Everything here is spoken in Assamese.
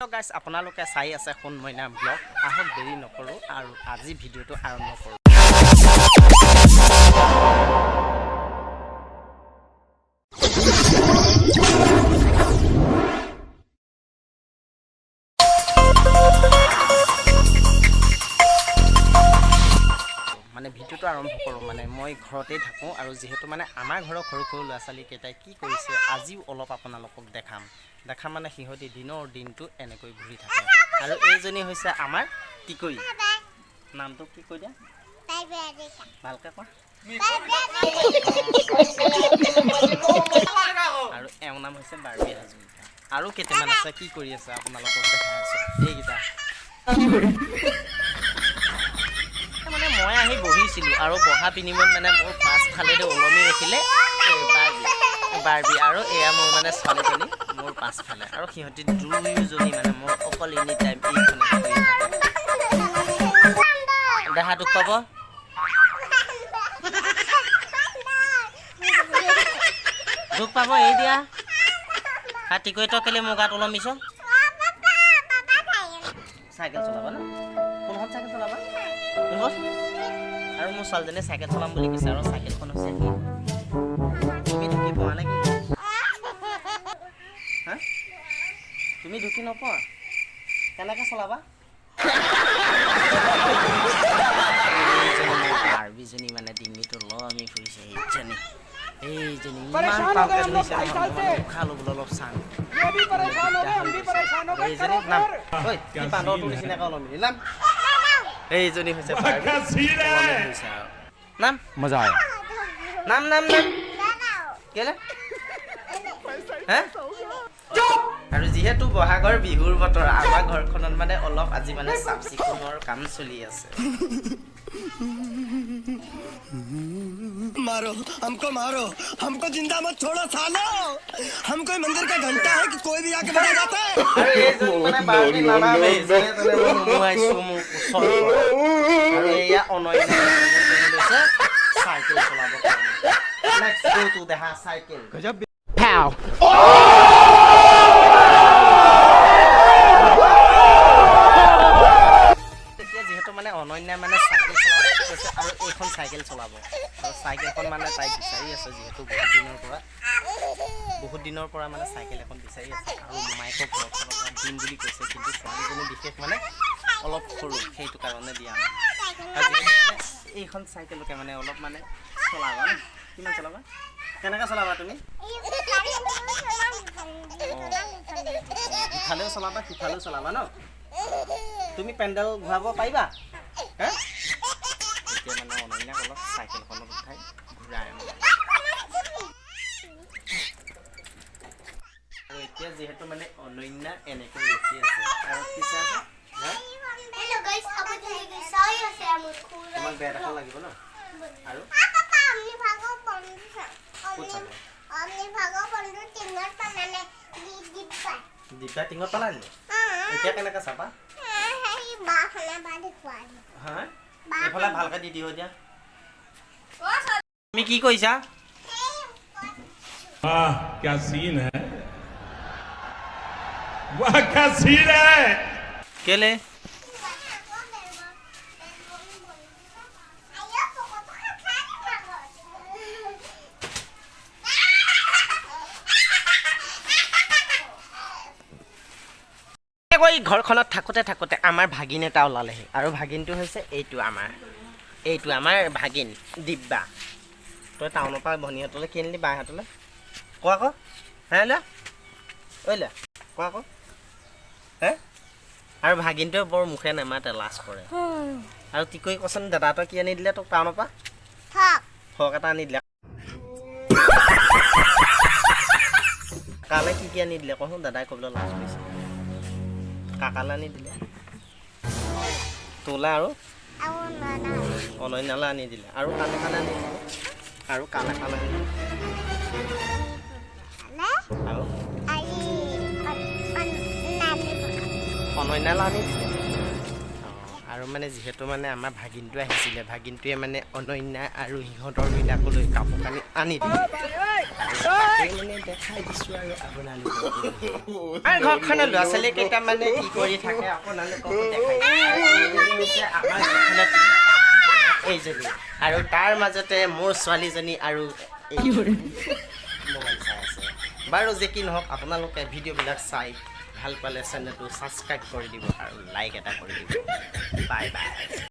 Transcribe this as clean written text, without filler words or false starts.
তো গাইস আপোনালোকে চাই আছে সোণ মইনা ব্লগ আহক দেৰি নকৰো আৰু আজি ভিডিওটো আৰম্ভ কৰো মানে ভিডিওটো আৰম্ভ কৰো মানে মই ঘৰতে থাকো আৰু যেহেতু মানে আমাৰ ঘৰৰ সৰু ল'ৰা ছোৱালী কেইটাই কি কৰিছে আজিও অলপ আপোনালোকক দেখাম মানে সিহঁতি দিনৰ দিনটো এনেকৈ ঘূৰি থাকে আৰু এইজনী হৈছে আমাৰ টিকৰি নামটো কি কৈ দিয়া ভালকৈ কোৱা আৰু এওঁৰ নাম হৈছে বাৰ্বি হাজৰিকা আৰু কেইটামান আছে কি কৰি আছে আপোনালোকক দেখাই আছো এইকেইটা মানে মই আহি বহিছিলোঁ আৰু বহা বিনিময়ত মানে মোৰ পাছফালেদি ওলমি ৰখিলে বাৰ্বি আৰু এয়া মোৰ মানে ছোৱালীজনী মোৰ পাছফালে আৰু সিহঁতি দুয়োজনী মানে মোৰ অকল এনি টাইম এইখনে কৰি থাকে দেহা দুখ পাব দুখ পাব এই দিয়া কাটি কৰি তই কেলে মোৰ গাত ওলমিছ চাইকেল চলাবা ন কোনখন চাইকেল চলাবা আৰু মোৰ ছোৱালীজনীয়ে চাইকেল চলাম বুলি কৈছে আৰু চাইকেলখন হৈছে তুমি ঢুকি পোৱা নে কি হা তুমি ঢুকি নোপোৱা কেনেকৈ চলাবা বাৰ্বিজনী মানে ডিঙিটো লমি ফুৰিছে এইজনী ইমান টানকৈ ধৰিছে উশাহ ল'বলৈ অলপ চাং এইজনী নাম ঐ কি বান্দৰটোৰ নিচিনাকৈ ওলমি নাম এইজনী হৈছে নাম मजा आया নাম নাম নাম কেলে হে আৰু যিহেতু বহাগৰ বিহুৰ বতৰ আমাৰ ঘৰখনত মানে অলপ আজি মানে চাফ চিকুণৰ কাম চলি আছে मारो हमको जिंदा मत छोड़ो सालो हम कोई मंदिर का घंटा है कि कोई भी आके बजा जाता है আৰু এইজনী মানে বাৰ্বি নানা বেজে তেনে মোৱাইছো মোৰ ওচৰ আৰু এয়া অনন্য লৈছে চাইকেল চলাব নেক্সট গো টু দেহা চাইকেল गजब যিহেতু মানে অনন্যা মানে চাইকেল চলাব কৈছে আৰু এইখন চাইকেল চলাব আৰু চাইকেলখন মানে তাই বিচাৰি আছে যিহেতু বহুত দিনৰ পৰা মানে চাইকেল এখন বিচাৰি আছে আৰু মাইকৰ ঘৰখনৰ পৰা দিম বুলি কৈছে কিন্তু ছোৱালীজনী বিশেষ মানে অলপ সৰু সেইটো কাৰণে দিয়া নাই আৰু এইখন চাইকেলকে মানে অলপ মানে চলাবা ন কিমান চলাবা কেনেকৈ চলাবা তুমি ইফালেও চলাবা সিফালেও চলাবা ন তুমি পেণ্ডেল ঘূৰাব পাৰিবা হে এতিয়া মানে অনন্যাক অলপ চাইকেলখনত উঠাই ঘূৰাই আৰু এতিয়া যিহেতু মানে অনন্যা এনেকৈ ৰখি আছে আৰু পিছে আছে তোমাক বেয়া দেখা লাগিব ন আৰু দিব্যা টিঙত পেলাই দিলে এতিয়া কেনেকৈ চাবা এইফালে ভালকৈ দি দিওঁ এতিয়া তুমি কি কৰিছা वाह क्या सीन है वाह क्या सीन है কেলে ঘৰখনত থাকোঁতে আমাৰ ভাগিন এটা ওলালেহি আৰু ভাগিনটো হৈছে এইটো আমাৰ ভাগিন দিব্যা তই টাউনৰ পৰা ভনীহঁতলৈ কি আনিলি বাহঁতলৈ কোৱা আকৌ হে লে ঐ লে কোৱা আকৌ হে আৰু ভাগিনটোৱে বৰ মুখে নেমাতে লাজ কৰে আৰু টিকৰি কচোন দাদা তই কি আনি দিলে তোক টাউনৰ পৰা ফক এটা আনি দিলে কালে কি আনি দিলে কচোন দাদাই ক'বলৈ লাজ কৰিছে কাকালে আনি দিলে তোলা আৰু অনন্যালৈ আনি দিলে আৰু কালে আনি দিলে আৰু কালে আনি দিলে আৰু অনন্যালৈ আনি দিলে আৰু মানে যিহেতু মানে আমাৰ ভাগিনটো আহিছিলে ভাগিনটোৱে মানে অনন্যা আৰু সিহঁতৰ বিলাকলৈ কাপোৰ কানি আনি দিলে আৰু মানে দেখাই দিছো আৰু আপোনালোকক আমাৰ ঘৰখনৰ ল'ৰা ছোৱালী কেইটা মানে কি কৰি থাকে আপোনালোকক দেখাই দিছো। আমাৰ ঘৰখনত এইজনী আৰু তাৰ মাজতে মোৰ ছোৱালীজনী আৰু মোবাইল চাই আছে। বাৰু যে কি নহওক আপোনালোকে ভিডিঅ'বিলাক চাই ভাল পালে চেনেলটো ছাবস্ক্ৰাইব কৰি দিব আৰু লাইক এটা কৰি দিব। Bye bye.